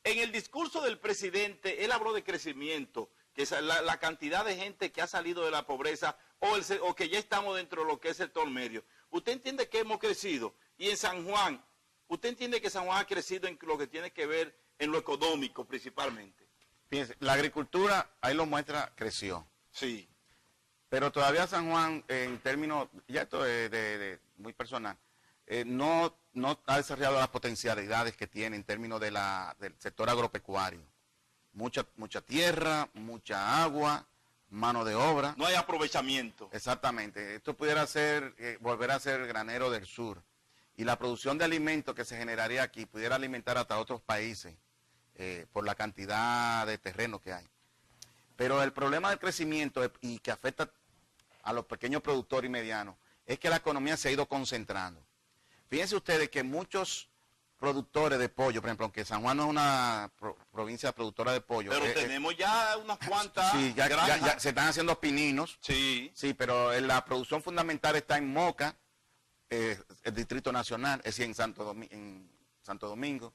En el discurso del presidente, él habló de crecimiento, que es la cantidad de gente que ha salido de la pobreza o que ya estamos dentro de lo que es el sector medio. ¿Usted entiende que hemos crecido? Y en San Juan, ¿usted entiende que San Juan ha crecido en lo que tiene que ver en lo económico principalmente? Fíjense, la agricultura, ahí lo muestra, creció. Sí. Pero todavía San Juan, en términos, ya esto es muy personal, no ha desarrollado las potencialidades que tiene en términos del sector agropecuario. Mucha tierra, mucha agua, mano de obra. No hay aprovechamiento. Exactamente. Esto pudiera ser, volver a ser el granero del sur. Y la producción de alimentos que se generaría aquí pudiera alimentar hasta otros países por la cantidad de terreno que hay. Pero el problema del crecimiento y que afecta a los pequeños productores y medianos es que la economía se ha ido concentrando. Fíjense ustedes que muchos productores de pollo, por ejemplo, aunque San Juan no es una provincia productora de pollo. Pero tenemos ya unas cuantas. Sí, ya se están haciendo pininos. Sí. Sí, pero la producción fundamental está en Moca, el Distrito Nacional, es decir, en Santo Domingo,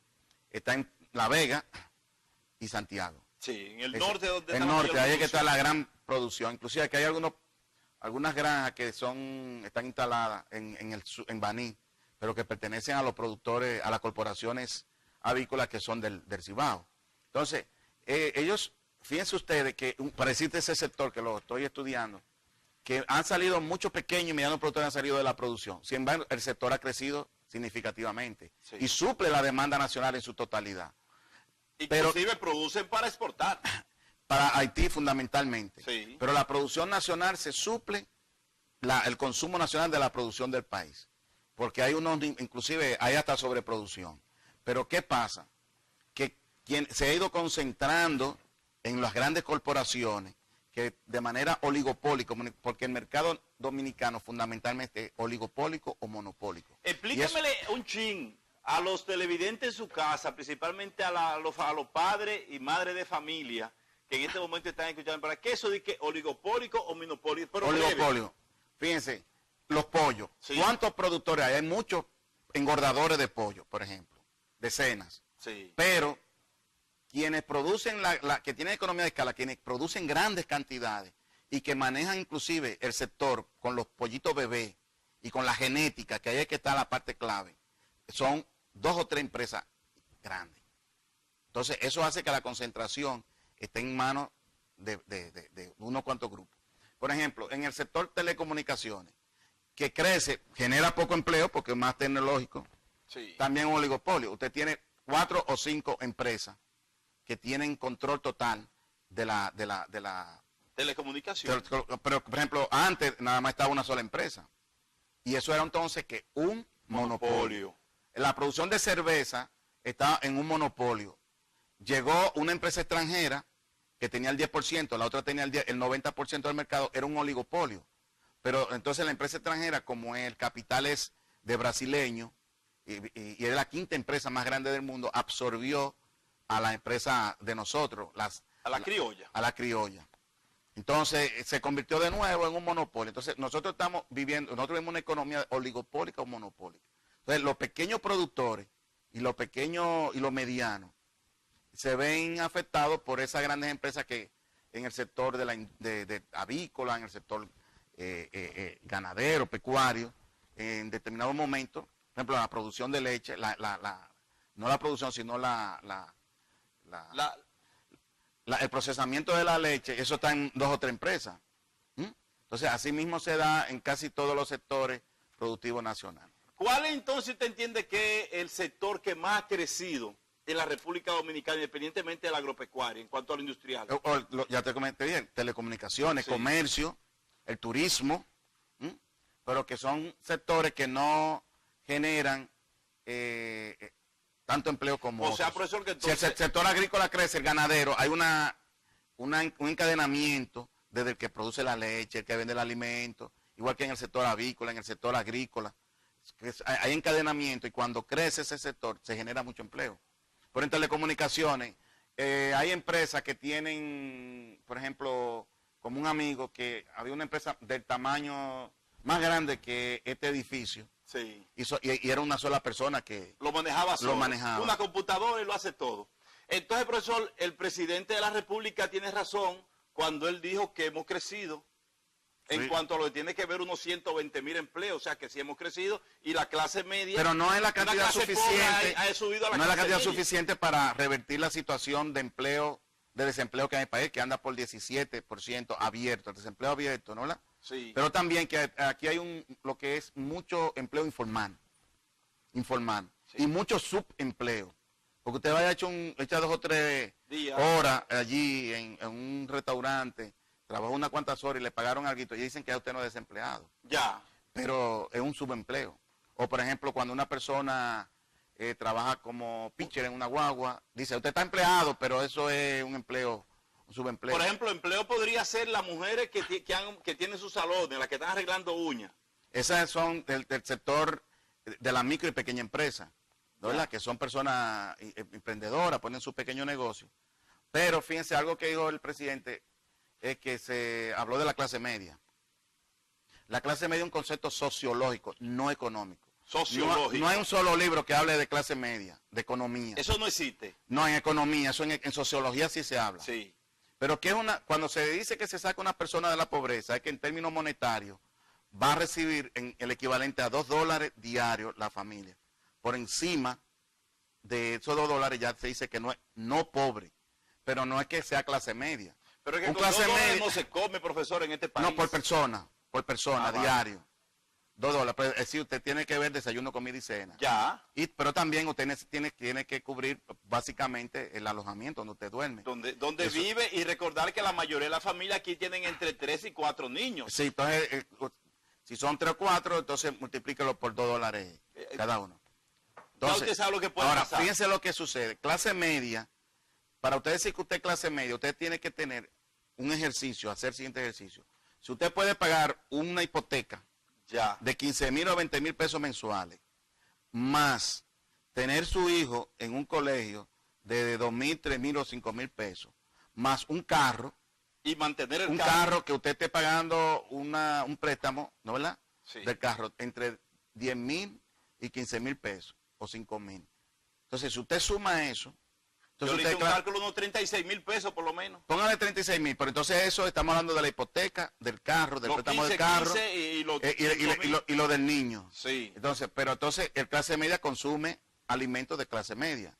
está en La Vega y Santiago. Sí, en el norte donde está el norte, ahí es que está la gran producción. Inclusive aquí hay algunas granjas que están instaladas en Baní, pero que pertenecen a los productores, a las corporaciones avícolas que son del Cibao. Entonces, ellos, fíjense ustedes que, para decirte ese sector que lo estoy estudiando, que han salido muchos pequeños y medianos productores han salido de la producción. Sin embargo, el sector ha crecido significativamente y suple la demanda nacional en su totalidad. Inclusive producen para exportar. Para Haití fundamentalmente. Sí. Pero la producción nacional se suple el consumo nacional de la producción del país. Porque hay inclusive hay hasta sobreproducción. Pero ¿qué pasa? Que se ha ido concentrando en las grandes corporaciones que de manera oligopólica, porque el mercado dominicano fundamentalmente es oligopólico o monopólico. Explíquemele un chin a los televidentes en su casa, principalmente a los padres y madres de familia que en este momento están escuchando, ¿para qué eso de que oligopólico o monopolio? Pero oligopolio. Fíjense, los pollos. Sí. ¿Cuántos productores hay? Hay muchos engordadores de pollo, por ejemplo, decenas. Sí. Pero quienes producen, que tienen economía de escala, quienes producen grandes cantidades y que manejan inclusive el sector con los pollitos bebés y con la genética, que ahí es que está la parte clave, son 2 o 3 empresas grandes. Entonces, eso hace que la concentración esté en manos de unos cuantos grupos. Por ejemplo, en el sector telecomunicaciones, que crece, genera poco empleo porque es más tecnológico, sí. También un oligopolio. Usted tiene 4 o 5 empresas que tienen control total de la telecomunicación. Pero, por ejemplo, antes nada más estaba una sola empresa. Y eso era entonces que un monopolio. La producción de cerveza estaba en un monopolio. Llegó una empresa extranjera que tenía el 10%, la otra tenía el 90% del mercado, era un oligopolio. Pero entonces la empresa extranjera, como el capital es de brasileño, y es la 5ª empresa más grande del mundo, absorbió a la empresa de nosotros. A la criolla. A la criolla. Entonces se convirtió de nuevo en un monopolio. Entonces nosotros vivimos una economía oligopólica o monopólica. Entonces los pequeños productores y los pequeños y los medianos se ven afectados por esas grandes empresas que en el sector de avícola, en el sector ganadero, pecuario, en determinados momentos, por ejemplo, la producción de leche, no la producción, sino el procesamiento de la leche, eso está en 2 o 3 empresas. Entonces, así mismo se da en casi todos los sectores productivos nacionales. ¿Cuál entonces usted entiende que es el sector que más ha crecido en la República Dominicana, independientemente de la agropecuaria, en cuanto a lo industrial? Ya te comenté bien, telecomunicaciones, sí. Comercio, el turismo, pero que son sectores que no generan tanto empleo como o sea, profesor, que entonces... Si el sector agrícola crece, el ganadero, hay un encadenamiento desde el que produce la leche, el que vende el alimento, igual que en el sector avícola, en el sector agrícola. Hay encadenamiento y cuando crece ese sector se genera mucho empleo. Pero en telecomunicaciones hay empresas que tienen, por ejemplo, como un amigo que había una empresa del tamaño más grande que este edificio. Sí. Y era una sola persona que lo manejaba solo. Lo manejaba. Una computadora y lo hace todo. Entonces, profesor, el presidente de la República tiene razón cuando él dijo que hemos crecido en cuanto a lo que tiene que ver unos 120.000 empleos, o sea que sí hemos crecido y la clase media... Pero no es la cantidad suficiente, ha subido a la no es la cantidad media. suficiente para revertir la situación de empleo, de desempleo que hay en el país, que anda por 17% abierto, el desempleo abierto, ¿no? Sí. Pero también que aquí hay lo que es mucho empleo informal, sí. Y mucho subempleo. Porque usted vaya echa 2 o 3 horas allí en un restaurante, trabajó unas cuantas horas y le pagaron algo y dicen que usted no es desempleado. Ya. Pero es un subempleo. O por ejemplo, cuando una persona trabaja como pitcher en una guagua, dice, usted está empleado, pero eso es un empleo, un subempleo. Por ejemplo, empleo podría ser las mujeres que tienen sus salones, las que están arreglando uñas. Esas son del sector de la micro y pequeña empresa, ¿verdad? Que son personas emprendedoras, ponen su pequeño negocio. Pero fíjense, algo que dijo el presidente es que se habló de la clase media. La clase media es un concepto sociológico, no económico. Sociológico. No hay un solo libro que hable de clase media, de economía. Eso no existe. No, en economía, eso en sociología sí se habla. Sí. Pero cuando se dice que se saca una persona de la pobreza, es que en términos monetarios va a recibir el equivalente a $2 diarios la familia. Por encima de esos $2 ya se dice que no pobre, pero no es que sea clase media. Pero es que con $2 no se come, profesor, en este país. No, por persona, diario. Vale. $2. Pero, es decir, usted tiene que ver desayuno, comida y cena. Ya. Pero también usted tiene que cubrir básicamente el alojamiento donde usted duerme. Donde vive, y recordar que la mayoría de las familias aquí tienen entre 3 y 4 niños. Sí, entonces, si son 3 o 4, entonces multiplíquelo por $2 cada uno. Entonces, usted sabe lo que puede pasar. Fíjense lo que sucede. Clase media, para usted decir que usted es clase media, usted tiene que tener un ejercicio, hacer el siguiente ejercicio. Si usted puede pagar una hipoteca de 15,000 o 20,000 pesos mensuales, más tener su hijo en un colegio de 2,000, 3,000 o 5,000 pesos, más un carro, y mantener un carro que usted esté pagando un préstamo, ¿no, verdad? Sí. Del carro entre 10,000 y 15,000 pesos o 5,000. Entonces, si usted suma eso, entonces yo le hice un cálculo de unos 36,000 pesos por lo menos. Póngale 36,000, pero entonces eso estamos hablando de la hipoteca, del carro, del préstamo del carro 15, y lo del niño. Sí. Entonces, el clase media consume alimentos de clase media.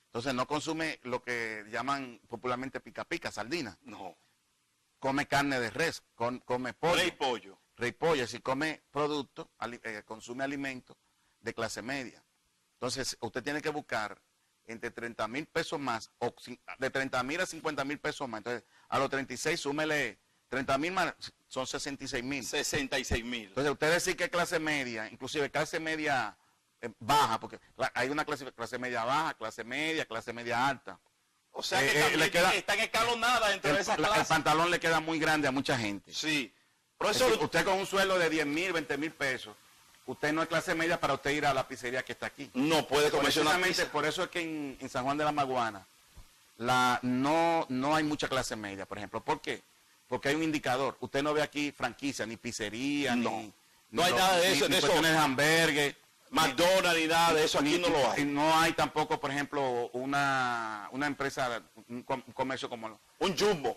Entonces no consume lo que llaman popularmente pica pica, sardina. No. Come carne de res, come pollo. Rey pollo, si come productos, consume alimentos de clase media. Entonces, usted tiene que buscar entre 30,000 pesos más, o de 30,000 a 50,000 pesos más. Entonces, a los 36, súmele 30,000 más, son 66,000. 66,000. Entonces, usted decir que clase media, inclusive clase media baja, porque hay una clase media baja, clase media alta. O sea que también están escalonadas dentro de esa clase. El pantalón le queda muy grande a mucha gente. Sí. Profesor, usted con un sueldo de 10,000, 20,000 pesos, usted no es clase media para usted ir a la pizzería que está aquí. No puede comerse una pizza. Por eso es que en San Juan de la Maguana no hay mucha clase media, por ejemplo. ¿Por qué? Porque hay un indicador. Usted no ve aquí franquicia, ni pizzería, no hay nada de eso. Ni cuestiones de hamburgues, McDonald's, ni nada de eso. Aquí no lo hay. No hay tampoco, por ejemplo, una empresa, un comercio como... Un Jumbo,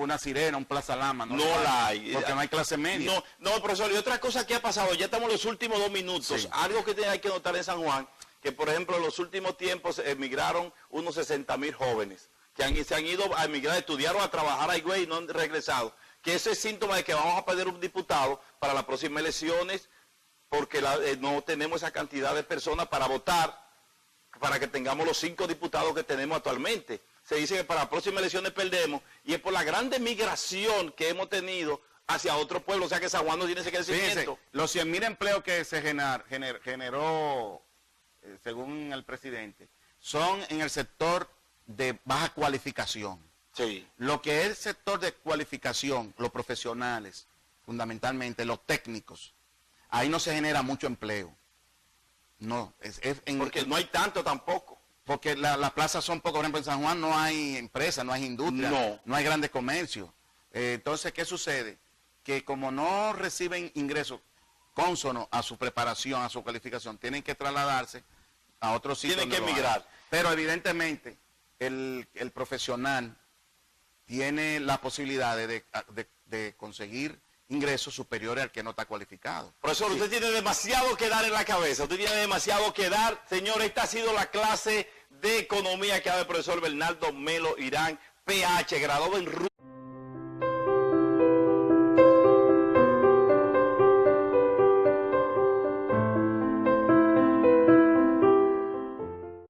una Sirena, un Plaza Lama. No la hay. Porque no hay clase media. No, profesor, y otra cosa que ha pasado, ya estamos en los últimos 2 minutos. Sí. Algo que hay que notar en San Juan, que por ejemplo en los últimos tiempos emigraron unos 60,000 jóvenes que se han ido a emigrar, a estudiar o a trabajar a Higüey y no han regresado. Que ese es síntoma de que vamos a perder un diputado para las próximas elecciones, porque no tenemos esa cantidad de personas para votar, para que tengamos los 5 diputados que tenemos actualmente. Se dice que para las próximas elecciones perdemos, y es por la grande migración que hemos tenido hacia otros pueblos, o sea que San Juan no tiene ese crecimiento. Fíjense, los 100,000 empleos que se generó, según el presidente, son en el sector de baja cualificación. Sí. Lo que es el sector de cualificación, los profesionales, fundamentalmente los técnicos, ahí no se genera mucho empleo. No, porque no hay tanto tampoco. Porque las plazas son pocas, por ejemplo, en San Juan no hay empresas, no hay industria, no hay grandes comercios. Entonces, ¿qué sucede? Que como no reciben ingresos cónsonos a su preparación, a su calificación, tienen que trasladarse a otros sitios. Tienen que emigrar. Pero evidentemente, el profesional tiene la posibilidad de conseguir ingresos superiores al que no está cualificado. Profesor, Sí. usted tiene demasiado que dar en la cabeza, usted tiene demasiado que dar. Señor, esta ha sido la clase de economía que ha dado el profesor Bernardo Melo Irán, PH, graduado en